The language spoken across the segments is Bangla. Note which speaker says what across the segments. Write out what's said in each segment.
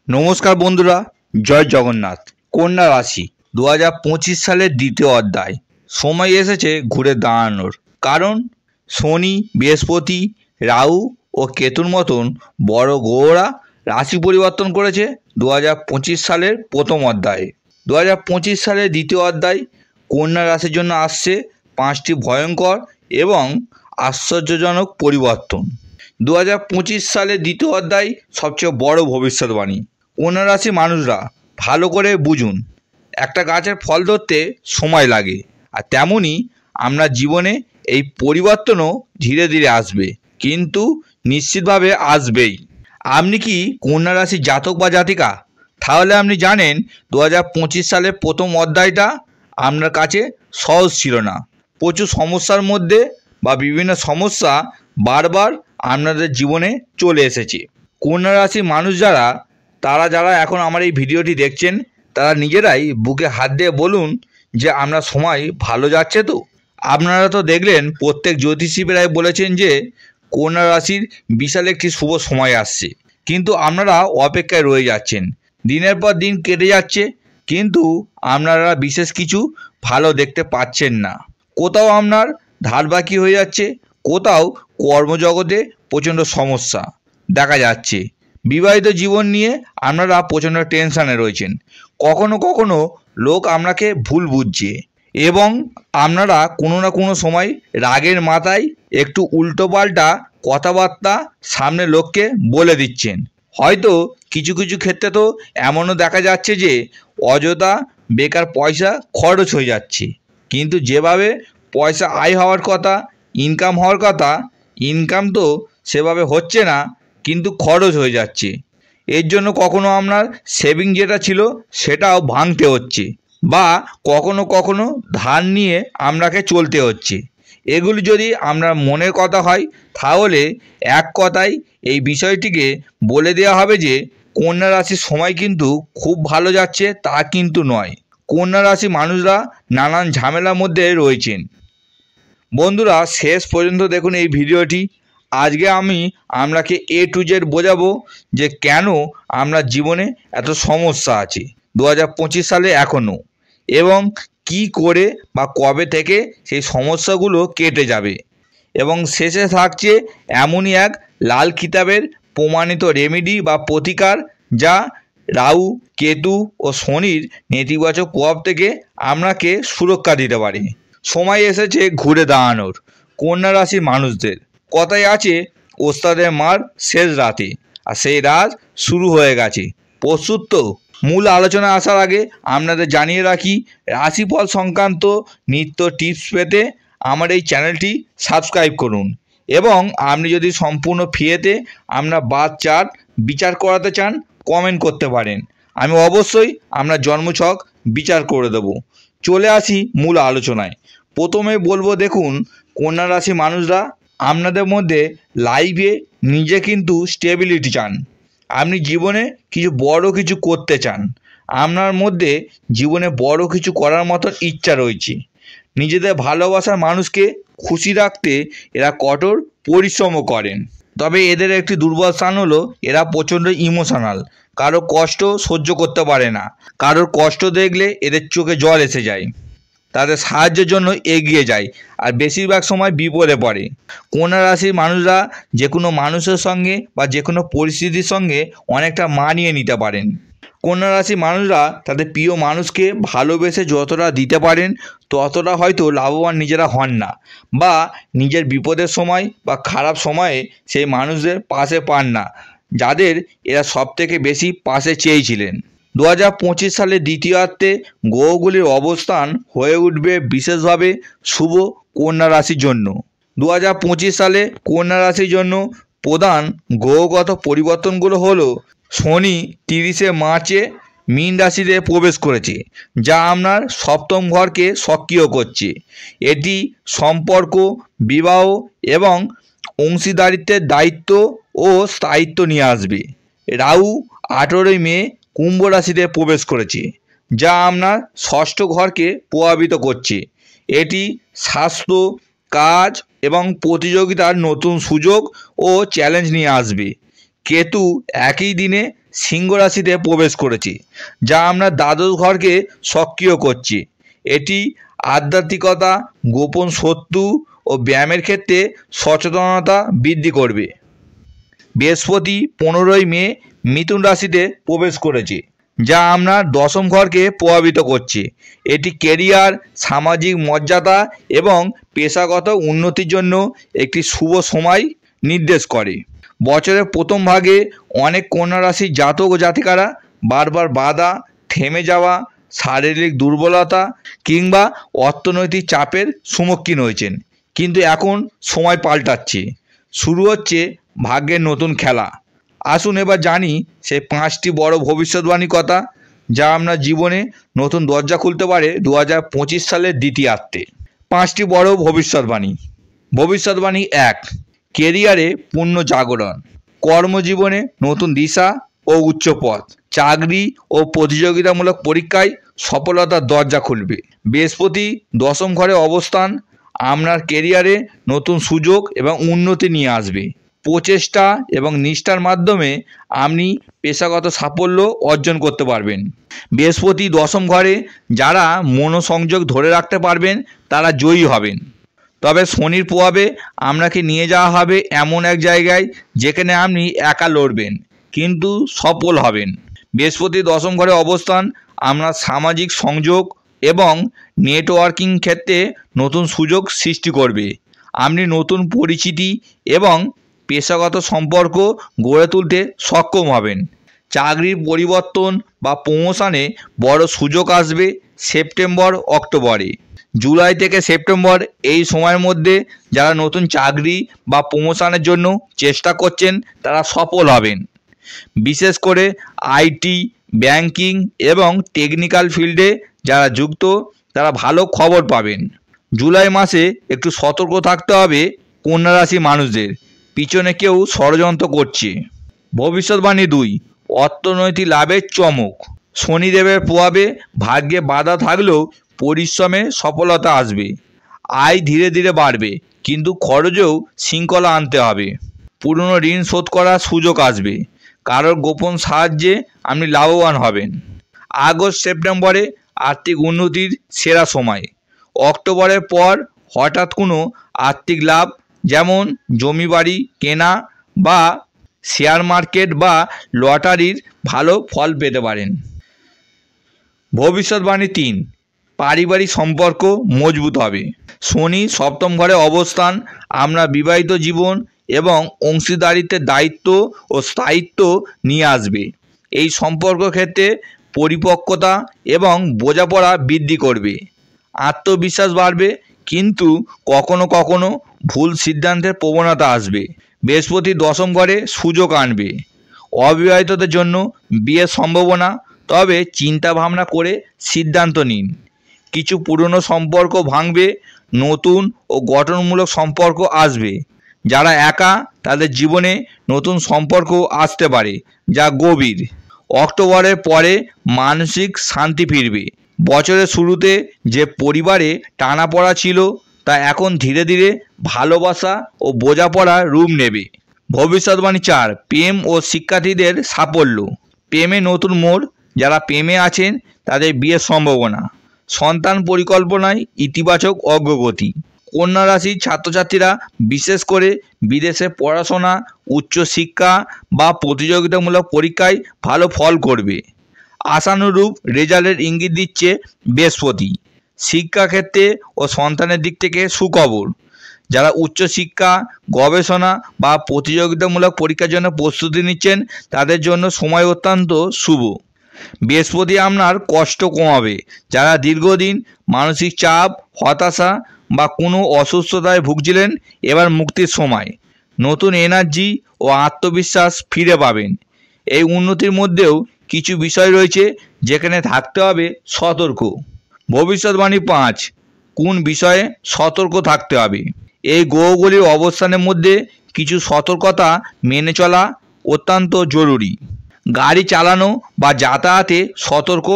Speaker 1: নমস্কার বন্ধুরা, জয় জগন্নাথ। কন্যা রাশি 2025 সালের দ্বিতীয় অধ্যায়। সময় এসেছে ঘুরে দাঁড়ানোর। কারণ শনি, বৃহস্পতি, রাহু ও কেতুর মতন বড় গ্রহরা রাশি পরিবর্তন করেছে 2025 সালের প্রথম অধ্যায়ে। 2025 সালের দ্বিতীয় অধ্যায় কন্যা রাশির জন্য আসছে 5টি ভয়ঙ্কর এবং আশ্চর্যজনক পরিবর্তন। 2025 সালের দ্বিতীয় অধ্যায় সবচেয়ে বড় ভবিষ্যৎবাণী। কন্যা রাশি মানুষরা ভালো করে বুঝুন, একটা গাছের ফল ধরতে সময় লাগে, আর তেমনই আমরা জীবনে এই পরিবর্তনও ধীরে ধীরে আসবে, কিন্তু নিশ্চিতভাবে আসবেই। আপনি কি কন্যা রাশির জাতক বা জাতিকা? তাহলে আপনি জানেন 2025 সালের প্রথম অধ্যায়টা আপনার কাছে সহজ ছিল না। প্রচুর সমস্যার মধ্যে বা বিভিন্ন সমস্যা বারবার আপনাদের জীবনে চলে এসেছে। কন্যা রাশির মানুষ যারা এখন আমার এই ভিডিওটি দেখছেন, তারা নিজেরাই বুকে হাত দিয়ে বলুন যে আপনার সময় ভালো যাচ্ছে তো। আপনারা তো দেখলেন প্রত্যেক জ্যোতিষী প্রায় বলেছেন যে কন্যা রাশির বিশাল একটি শুভ সময় আসছে, কিন্তু আপনারা অপেক্ষায় রয়ে যাচ্ছেন। দিনের পর দিন কেটে যাচ্ছে, কিন্তু আপনারা বিশেষ কিছু ভালো দেখতে পাচ্ছেন না। কোথাও আপনার ধার বাকি হয়ে যাচ্ছে, কোথাও কর্মজগতে প্রচণ্ড সমস্যা দেখা যাচ্ছে। বিবাহিত জীবন নিয়ে আপনারা প্রচণ্ড টেনশানে রয়েছেন। কখনো কখনো লোক আপনাকে ভুল বুঝছে এবং আপনারা কোনো না কোনো সময় রাগের মাথায় একটু উল্টোপাল্টা কথাবার্তা সামনে লোককে বলে দিচ্ছেন। হয়তো কিছু কিছু ক্ষেত্রে তো এমনও দেখা যাচ্ছে যে অযথা বেকার পয়সা খরচ হয়ে যাচ্ছে, কিন্তু যেভাবে পয়সা আয় হওয়ার কথা, ইনকাম হওয়ার কথা, ইনকাম তো সেভাবে হচ্ছে না, কিন্তু খরচ হয়ে যাচ্ছে। এর জন্য কখনো আপনার সেভিং যেটা ছিল সেটাও ভাঙতে হচ্ছে, বা কখনো কখনো ধার নিয়ে আপনাকে চলতে হচ্ছে। এগুলি যদি আপনার মনের কথা হয়, তাহলে এক কথায় এই বিষয়টিকে বলে দেওয়া হবে যে কন্যা রাশির সময় কিন্তু খুব ভালো যাচ্ছে তা কিন্তু নয়। কন্যা রাশি মানুষরা নানান ঝামেলার মধ্যে রয়েছেন। বন্ধুরা, শেষ পর্যন্ত দেখুন এই ভিডিওটি। আজকে আমি আপনাকে A to Z বোঝাবো যে কেন আমরা জীবনে এত সমস্যা আছে 2025 সালে এখনও, এবং কি করে বা কবে থেকে সেই সমস্যাগুলো কেটে যাবে। এবং শেষে থাকছে এমনই এক লাল কিতাবের প্রমাণিত রেমেডি বা প্রতিকার, যা রাহু, কেতু ও শনির নেতিবাচক প্রভাব থেকে আপনাকে সুরক্ষা দিতে পারে। সময় এসেছে ঘুরে দাঁড়ানোর। কন্যা রাশির মানুষদের কথায় আছে, ওস্তাদের মার শেষ রাতে, আর সেই রাত শুরু হয়ে গেছে। প্রস্তুত তো? মূল আলোচনা আসার আগে আপনাদের জানিয়ে রাখি, রাশিফল সংক্রান্ত নিত্য টিপস পেতে আমার এই চ্যানেলটি সাবস্ক্রাইব করুন, এবং আপনি যদি সম্পূর্ণ ফ্রিতে আপনার বার্থ চার্ট বিচার করাতে চান, কমেন্ট করতে পারেন। আমি অবশ্যই আপনার জন্মছক বিচার করে দেব। চলে আসি মূল আলোচনায়। প্রথমে বলবো, দেখুন কন্যা রাশি মানুষরা, আপনাদের মধ্যে লাইফে নিজে কিন্তু স্টেবিলিটি চান। আপনি জীবনে বড় কিছু করতে চান। আপনার মধ্যে জীবনে বড় কিছু করার মতো ইচ্ছা রয়েছে। নিজেদের ভালোবাসার মানুষকে খুশি রাখতে এরা কঠোর পরিশ্রমও করেন। তবে এদের একটি দুর্বল স্থান হলো এরা প্রচণ্ড ইমোশনাল। কারো কষ্ট সহ্য করতে পারে না। কারোর কষ্ট দেখলে এদের চোখে জল এসে যায়, তাদের সাহায্যের জন্য এগিয়ে যায়, আর বেশিরভাগ সময় বিপদে পড়ে। কন্যা রাশির মানুষরা যে কোনো মানুষের সঙ্গে বা যে কোনো পরিস্থিতির সঙ্গে অনেকটা মানিয়ে নিতে পারেন। কন্যা রাশির মানুষরা তাদের প্রিয় মানুষকে ভালোবেসে যতটা দিতে পারেন, ততটা হয়তো লাভবান নিজেরা হন না, বা নিজের বিপদের সময় বা খারাপ সময়ে সেই মানুষদের পাশে পান না, যাদের এরা সবথেকে বেশি পাশে চেয়েছিলেন। 2025 সালের দ্বিতীয়ার্ধে গ্রহগুলির অবস্থান হয়ে উঠবে বিশেষভাবে শুভ কন্যা রাশির জন্য। 2025 সালে কন্যা রাশির জন্য প্রধান গ্রহগত পরিবর্তনগুলো হলো, শনি 30শে মার্চে মীন রাশিতে প্রবেশ করেছে, যা আপনার সপ্তম ঘরকে সক্রিয় করছে। এটি সম্পর্ক, বিবাহ এবং অংশীদারিত্বের দায়িত্ব ও স্থায়িত্ব নিয়ে আসবে। রাহু 18ই মে কুম্ভ রাশিতে প্রবেশ করেছে, যা আপনার ষষ্ঠ ঘরকে প্রভাবিত করছে। এটি স্বাস্থ্য, কাজ এবং প্রতিযোগিতার নতুন সুযোগ ও চ্যালেঞ্জ নিয়ে আসবে। কেতু একই দিনে সিংহ রাশিতে প্রবেশ করেছে, যা আপনার দ্বাদশ ঘরকে সক্রিয় করছে। এটি আধ্যাত্মিকতা, গোপন শত্রু ও ব্যায়ামের ক্ষেত্রে সচেতনতা বৃদ্ধি করবে। বৃহস্পতি 15ই মে মিথুন রাশিতে প্রবেশ করেছে, যা আপনার দশম ঘরকে প্রভাবিত করছে। এটি কেরিয়ার, সামাজিক মর্যাদা এবং পেশাগত উন্নতির জন্য একটি শুভ সময় নির্দেশ করে। বছরের প্রথম ভাগে অনেক কন্যা রাশির জাতক ও জাতিকারা বারবার বাধা, থেমে যাওয়া, শারীরিক দুর্বলতা কিংবা অর্থনৈতিক চাপের সম্মুখীন হয়েছেন, কিন্তু এখন সময় পাল্টাচ্ছে। শুরু হচ্ছে ভাগ্যের নতুন খেলা। আসুন এবার জানি সেই 5টি বড় ভবিষ্যৎবাণী কথা, যা আপনার জীবনে নতুন দরজা খুলতে পারে 2025 সালের দ্বিতীয়ার্ধে। 5টি বড় ভবিষ্যৎবাণী। ভবিষ্যৎবাণী 1, কেরিয়ারে পূর্ণ জাগরণ, কর্মজীবনে নতুন দিশা ও উচ্চ পথ, চাকরি ও প্রতিযোগিতামূলক পরীক্ষায় সফলতার দরজা খুলবে। বৃহস্পতি দশম ঘরে অবস্থান আপনার কেরিয়ারে নতুন সুযোগ এবং উন্নতি নিয়ে আসবে। প্রচেষ্টা এবং নিষ্ঠার মাধ্যমে আপনি পেশাগত সাফল্য অর্জন করতে পারবেন। বৃহস্পতি দশম ঘরে যারা মনোসংযোগ ধরে রাখতে পারবেন তারা জয়ী হবেন। তবে শনির প্রভাবে আপনাকে নিয়ে যাওয়া হবে এমন এক জায়গায় যেখানে আপনি একা লড়বেন কিন্তু সফল হবেন। বৃহস্পতি দশম ঘরে অবস্থান আপনার সামাজিক সংযোগ এবং নেটওয়ার্কিং ক্ষেত্রে নতুন সুযোগ সৃষ্টি করবে। আপনি নতুন পরিচিতি এবং পেশাগত সম্পর্ক গড়ে তুলতে সক্ষম হবেন। চাকরির পরিবর্তন বা প্রমোশনে বড় সুযোগ আসবে সেপ্টেম্বর অক্টোবরে। জুলাই থেকে সেপ্টেম্বর এই সময়ের মধ্যে যারা নতুন চাকরি বা প্রমোশনের জন্য চেষ্টা করছেন তারা সফল হবেন। বিশেষ করে আইটি, ব্যাংকিং এবং টেকনিক্যাল ফিল্ডে যারা যুক্ত তারা ভালো খবর পাবেন। জুলাই মাসে একটু সতর্ক থাকতে হবে কন্যা রাশি মানুষদের, পিছনে কেউ ষড়যন্ত্র করছে। ভবিষ্যৎবাণী 2, অর্থনৈতিক লাভের চমক, শনিদেবের প্রভাবে ভাগ্যে বাধা থাকলেও পরিশ্রমে সফলতা আসবে। আয় ধীরে ধীরে বাড়বে, কিন্তু খরচেও শৃঙ্খলা আনতে হবে। পুরনো ঋণ শোধ করার সুযোগ আসবে। কারোর গোপন সাহায্যে আপনি লাভবান হবেন। আগস্ট সেপ্টেম্বরে আর্থিক উন্নতির সেরা সময়। অক্টোবরের পর হঠাৎ কোনো আর্থিক লাভ, যেমন জমি বাড়ি কেনা বা শেয়ার মার্কেট বা লটারির ভালো ফল পেতে পারেন। ভবিষ্যৎবাণী 3, পারিবারিক সম্পর্ক মজবুত হবে। শনি সপ্তম ঘরে অবস্থান আপনার বিবাহিত জীবন এবং অংশীদারিত্বের দায়িত্ব ও স্থায়িত্ব নিয়ে আসবে। এই সম্পর্ক ক্ষেত্রে পরিপক্কতা এবং বোঝাপড়া বৃদ্ধি করবে। আত্মবিশ্বাস বাড়বে, কিন্তু কখনো কখনো ভুল সিদ্ধান্তের প্রবণতা আসবে। বৃহস্পতি দশম ঘরে সুযোগ আনবে। অবিবাহিতদের জন্য বিয়ের সম্ভাবনা, তবে চিন্তা ভাবনা করে সিদ্ধান্ত নিন। কিছু পুরনো সম্পর্ক ভাঙবে, নতুন ও গঠনমূলক সম্পর্ক আসবে। যারা একা তাদের জীবনে নতুন সম্পর্ক আসতে পারে যা গভীর। অক্টোবরের পরে মানসিক শান্তি ফিরবে। বছরের শুরুতে যে পরিবারে টানাপড়া ছিল তা এখন ধীরে ধীরে ভালোবাসা ও বোঝাপড়া রূপ নেবে। ভবিষ্যৎবাণী 4, প্রেম ও শিক্ষার্থীদের সাফল্য, প্রেমে নতুন মোড়, যারা প্রেমে আছেন তাদের বিয়ের সম্ভাবনা। সন্তান পরিকল্পনায় ইতিবাচক অগ্রগতি। কন্যা রাশির ছাত্রছাত্রীরা বিশেষ করে বিদেশে পড়াশোনা, উচ্চশিক্ষা বা প্রতিযোগিতামূলক পরীক্ষায় ভালো ফল করবে। আশানুরূপ রেজাল্টের ইঙ্গিত দিচ্ছে বৃহস্পতি। শিক্ষাক্ষেত্রে ও সন্তানের দিক থেকে সুখবর। যারা উচ্চশিক্ষা, গবেষণা বা প্রতিযোগিতামূলক পরীক্ষার জন্য প্রস্তুতি নিচ্ছেন তাদের জন্য সময় অত্যন্ত শুভ। বৃহস্পতি আপনার কষ্ট কমাবে। যারা দীর্ঘদিন মানসিক চাপ, হতাশা বা কোনো অসুস্থতায় ভুগছিলেন, এবার মুক্তির সময়। নতুন এনার্জি ও আত্মবিশ্বাস ফিরে পাবেন। এই উন্নতির মধ্যেও কিছু বিষয় রয়েছে যেখানে থাকতে হবে সতর্ক। ভবিষ্যৎবাণী 5, কোন বিষয়ে সতর্ক থাকতে হবে। এই গ্রহগুলির অবস্থানের মধ্যে কিছু সতর্কতা মেনে চলা অত্যন্ত জরুরি। গাড়ি চালানো বা যাতায়াতে সতর্ক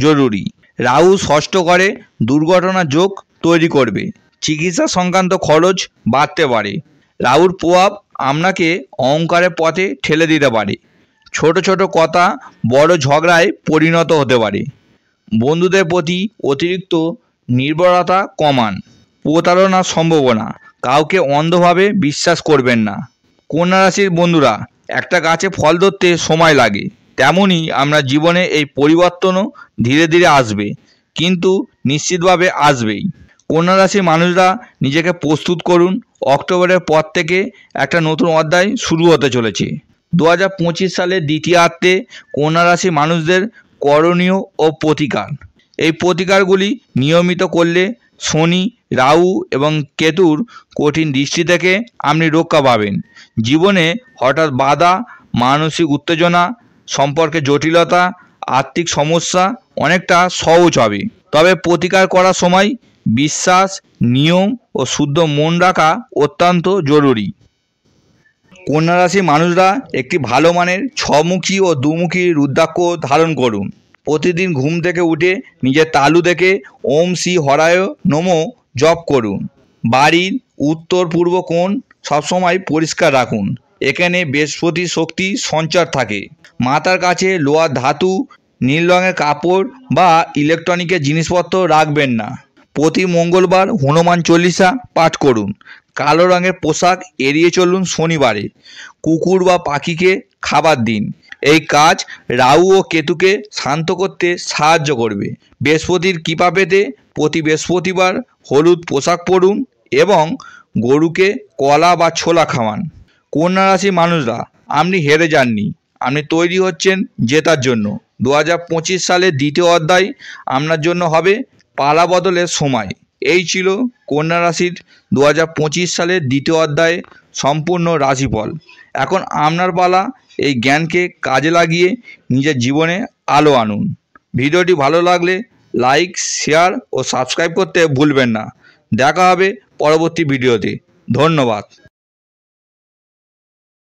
Speaker 1: জরুরি। রাহু ষষ্ঠ ঘরে দুর্ঘটনার যোগ তৈরি করবে। চিকিৎসা সংক্রান্ত খরচ বাড়তে পারে। রাহুর প্রভাব আপনাকে অহংকারের পথে ঠেলে দিতে পারে। ছোট ছোট কথা বড় ঝগড়ায় পরিণত হতে পারে। বন্ধুদের প্রতি অতিরিক্ত নির্ভরতা কমান। প্রতারণার সম্ভাবনা, কাউকে অন্ধভাবে বিশ্বাস করবেন না। কন্যা রাশির বন্ধুরা, একটা গাছে ফল ধরতে সময় লাগে, তেমনই আমরা জীবনে এই পরিবর্তনও ধীরে ধীরে আসবে, কিন্তু নিশ্চিতভাবে আসবেই। কন্যা রাশির মানুষরা নিজেকে প্রস্তুত করুন। অক্টোবরের পর থেকে একটা নতুন অধ্যায় শুরু হতে চলেছে। 2025 সালের দ্বিতীয়ার্ধে কন্যা রাশির মানুষদের করণীয় ও প্রতিকার। এই প্রতিকারগুলি নিয়মিত করলে শনি, রাহু এবং কেতুর কঠিন দৃষ্টি থেকে আপনি রক্ষা পাবেন। জীবনে হঠাৎ বাধা, মানসিক উত্তেজনা, সম্পর্কে জটিলতা, আর্থিক সমস্যা অনেকটা সহজ হবে। তবে প্রতিকার করার সময় বিশ্বাস, নিয়ম ও শুদ্ধ মন রাখা অত্যন্ত জরুরি। কন্যা রাশির মানুষরা একটি ভালো মানের ছমুখী ও দুমুখী রুদ্রাক্ষ ধারণ করুন। প্রতিদিন ঘুম থেকে উঠে নিজের তালু দেখে ওম শ্রী হরায় নমঃ জপ করুন। বাড়ির উত্তর পূর্ব কোণ সবসময় পরিষ্কার রাখুন, এখানে বৃহস্পতির শক্তি সঞ্চার থাকে। মাথার কাছে লোহার ধাতু, নীল রঙের কাপড় বা ইলেকট্রনিকের জিনিসপত্র রাখবেন না। প্রতি মঙ্গলবার হনুমান চল্লিশা পাঠ করুন। কালো রঙের পোশাক এড়িয়ে চলুন শনিবারে। কুকুর বা পাখিকে খাবার দিন। এই কাজ রাহু ও কেতুকে শান্ত করতে সাহায্য করবে। বৃহস্পতির কৃপা পেতে প্রতি বৃহস্পতিবার হলুদ পোশাক পরুন এবং গরুকে কলা বা ছোলা খাওয়ান। কন্যা রাশির মানুষরা, আপনি হেরে যাননি, আপনি তৈরি হচ্ছেন জেতার জন্য। 2025 সালের দ্বিতীয় অধ্যায় আপনার জন্য হবে পালা বদলের সময়। এই ছিল কন্যা রাশির 2025 সালের দ্বিতীয় অধ্যায়ে সম্পূর্ণ রাশিফল। এখন আপনার পালা এই জ্ঞানকে কাজে লাগিয়ে নিজের জীবনে আলো আনুন। ভিডিওটি ভালো লাগলে লাইক, শেয়ার ও সাবস্ক্রাইব করতে ভুলবেন না। দেখা হবে পরবর্তী ভিডিওতে। ধন্যবাদ।